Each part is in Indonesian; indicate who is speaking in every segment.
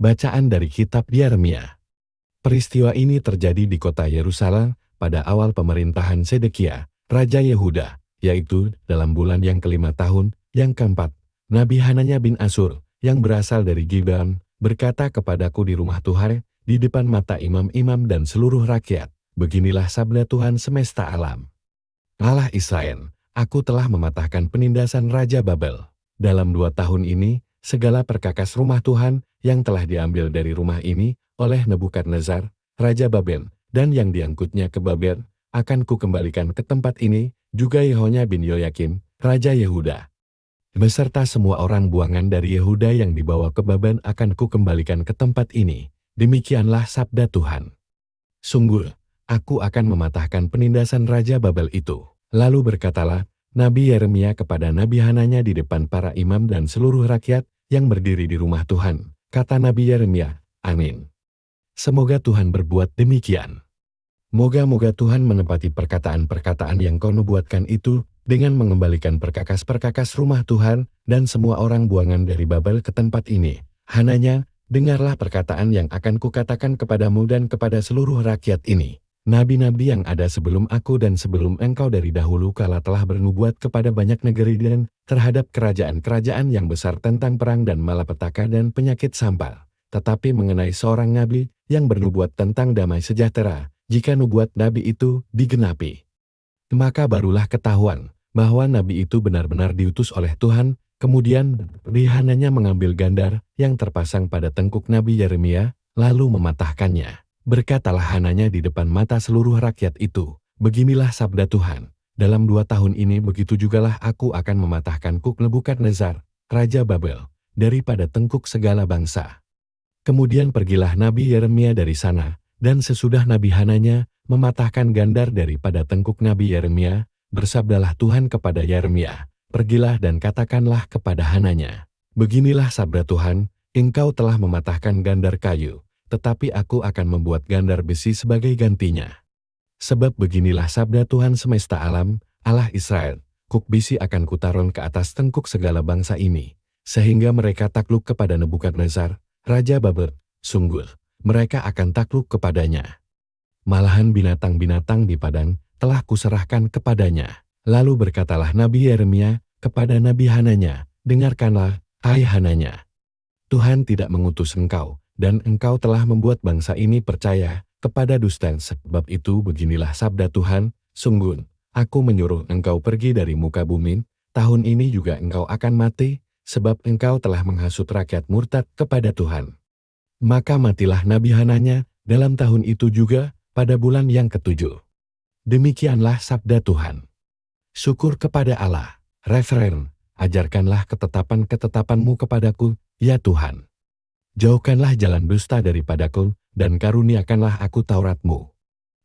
Speaker 1: Bacaan dari kitab Yeremia. Peristiwa ini terjadi di kota Yerusalem pada awal pemerintahan Sedekia, Raja Yehuda, yaitu dalam bulan yang kelima tahun, yang keempat. Nabi Hananya bin Asur, yang berasal dari Gibeon, berkata kepadaku di rumah Tuhan, di depan mata imam-imam dan seluruh rakyat, beginilah sabda Tuhan semesta alam. Allah Israel, aku telah mematahkan penindasan Raja Babel. Dalam 2 tahun ini, segala perkakas rumah Tuhan yang telah diambil dari rumah ini oleh Nebukadnezar, Raja Babel, dan yang diangkutnya ke Babel, akan kukembalikan ke tempat ini, juga Yehonya bin Yoyakim, Raja Yehuda. Beserta semua orang buangan dari Yehuda yang dibawa ke Babel akan kukembalikan ke tempat ini. Demikianlah sabda Tuhan. Sungguh, aku akan mematahkan penindasan Raja Babel itu. Lalu berkatalah Nabi Yeremia kepada Nabi Hananya di depan para imam dan seluruh rakyat yang berdiri di rumah Tuhan. Kata Nabi Yeremia, Amin. Semoga Tuhan berbuat demikian. Moga-moga Tuhan menepati perkataan-perkataan yang kau nubuatkan itu dengan mengembalikan perkakas-perkakas rumah Tuhan dan semua orang buangan dari Babel ke tempat ini. Hananya, dengarlah perkataan yang akan kukatakan kepadamu dan kepada seluruh rakyat ini. Nabi-nabi yang ada sebelum aku dan sebelum engkau dari dahulu kala telah bernubuat kepada banyak negeri dan terhadap kerajaan-kerajaan yang besar tentang perang dan malapetaka dan penyakit sampal. Tetapi mengenai seorang nabi yang bernubuat tentang damai sejahtera, jika nubuat nabi itu digenapi, maka barulah ketahuan bahwa nabi itu benar-benar diutus oleh Tuhan. Kemudian Hananya mengambil gandar yang terpasang pada tengkuk Nabi Yeremia, lalu mematahkannya. Berkatalah Hananya di depan mata seluruh rakyat itu, beginilah sabda Tuhan, dalam 2 tahun ini begitu jugalah aku akan mematahkan kuk Nebukadnezar, Raja Babel, daripada tengkuk segala bangsa. Kemudian pergilah Nabi Yeremia dari sana, dan sesudah Nabi Hananya mematahkan gandar daripada tengkuk Nabi Yeremia, bersabdalah Tuhan kepada Yeremia, pergilah dan katakanlah kepada Hananya, beginilah sabda Tuhan, engkau telah mematahkan gandar kayu, tetapi aku akan membuat gandar besi sebagai gantinya. Sebab beginilah sabda Tuhan semesta alam, Allah Israel, kuk besi akan kutaruh ke atas tengkuk segala bangsa ini, sehingga mereka takluk kepada Nebukadnezar, Raja Babel. Sungguh, mereka akan takluk kepadanya. Malahan binatang-binatang di padang telah kuserahkan kepadanya. Lalu berkatalah Nabi Yeremia kepada Nabi Hananya, dengarkanlah, hai Hananya. Tuhan tidak mengutus engkau, dan engkau telah membuat bangsa ini percaya kepada dusta. Sebab itu beginilah sabda Tuhan, sungguh, aku menyuruh engkau pergi dari muka bumi, tahun ini juga engkau akan mati, sebab engkau telah menghasut rakyat murtad kepada Tuhan. Maka matilah Nabi Hananya dalam tahun itu juga, pada bulan yang ke-7. Demikianlah sabda Tuhan. Syukur kepada Allah. Referen, ajarkanlah ketetapan-ketetapanmu kepadaku, ya Tuhan. Jauhkanlah jalan dusta daripadaku, dan karuniakanlah aku Tauratmu.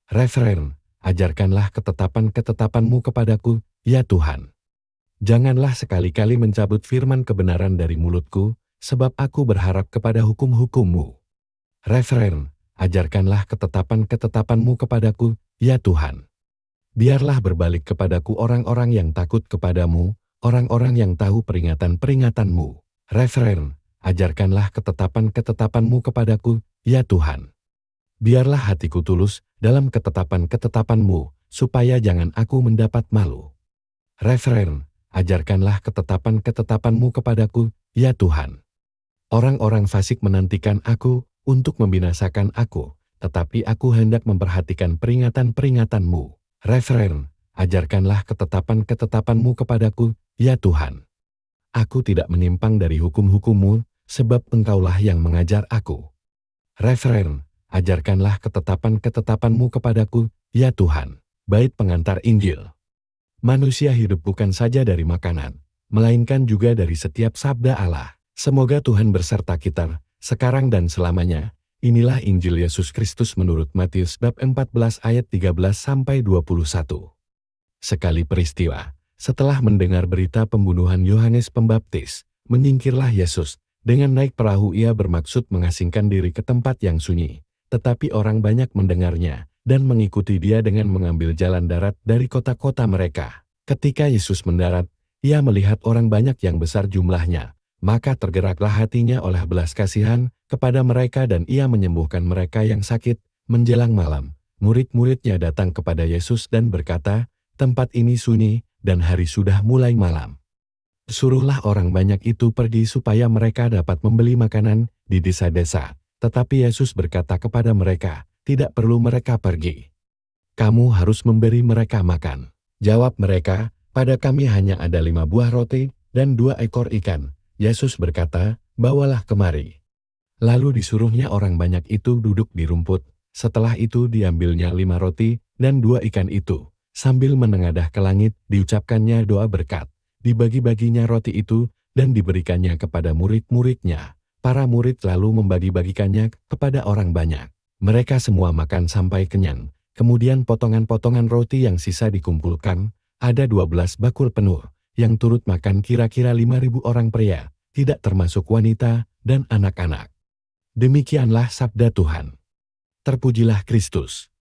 Speaker 1: Referen, ajarkanlah ketetapan-ketetapanmu kepadaku, ya Tuhan. Janganlah sekali-kali mencabut firman kebenaran dari mulutku, sebab aku berharap kepada hukum-hukum-Mu. Referen, ajarkanlah ketetapan-ketetapanmu kepadaku, ya Tuhan. Biarlah berbalik kepadaku orang-orang yang takut kepadamu, orang-orang yang tahu peringatan-peringatan-Mu. Referen, ajarkanlah ketetapan-ketetapanmu kepadaku, ya Tuhan. Biarlah hatiku tulus dalam ketetapan-ketetapan-Mu, supaya jangan aku mendapat malu. Referen, ajarkanlah ketetapan-ketetapan-Mu kepadaku, ya Tuhan. Orang-orang fasik menantikan aku untuk membinasakan aku, tetapi aku hendak memperhatikan peringatan-peringatan-Mu. Referen, ajarkanlah ketetapan-ketetapan-Mu kepadaku, ya Tuhan. Aku tidak menyimpang dari hukum-hukum-Mu, sebab Engkaulah yang mengajar aku. Referen, ajarkanlah ketetapan-ketetapan-Mu kepadaku, ya Tuhan. Bait pengantar Injil. Manusia hidup bukan saja dari makanan, melainkan juga dari setiap sabda Allah. Semoga Tuhan berserta kita, sekarang dan selamanya. Inilah Injil Yesus Kristus menurut Matius bab 14 ayat 13-21. Sekali peristiwa, setelah mendengar berita pembunuhan Yohanes Pembaptis, menyingkirlah Yesus. Dengan naik perahu ia bermaksud mengasingkan diri ke tempat yang sunyi. Tetapi orang banyak mendengarnya, dan mengikuti dia dengan mengambil jalan darat dari kota-kota mereka. Ketika Yesus mendarat, ia melihat orang banyak yang besar jumlahnya, Maka tergeraklah hatinya oleh belas kasihan kepada mereka dan ia menyembuhkan mereka yang sakit. Menjelang malam, murid-muridnya datang kepada Yesus dan berkata, "Tempat ini sunyi, dan hari sudah mulai malam. Suruhlah orang banyak itu pergi supaya mereka dapat membeli makanan di desa-desa." Tetapi Yesus berkata kepada mereka, "Tidak perlu mereka pergi. Kamu harus memberi mereka makan." Jawab mereka, "Pada kami hanya ada 5 buah roti dan 2 ekor ikan." Yesus berkata, "Bawalah kemari." Lalu disuruhnya orang banyak itu duduk di rumput. Setelah itu diambilnya 5 roti dan 2 ikan itu. Sambil menengadah ke langit, diucapkannya doa berkat. Dibagi-baginya roti itu dan diberikannya kepada murid-muridnya. Para murid lalu membagi-bagikannya kepada orang banyak. Mereka semua makan sampai kenyang. Kemudian potongan-potongan roti yang sisa dikumpulkan, ada 12 bakul penuh, yang turut makan kira-kira 5.000 orang pria, tidak termasuk wanita dan anak-anak. Demikianlah sabda Tuhan. Terpujilah Kristus.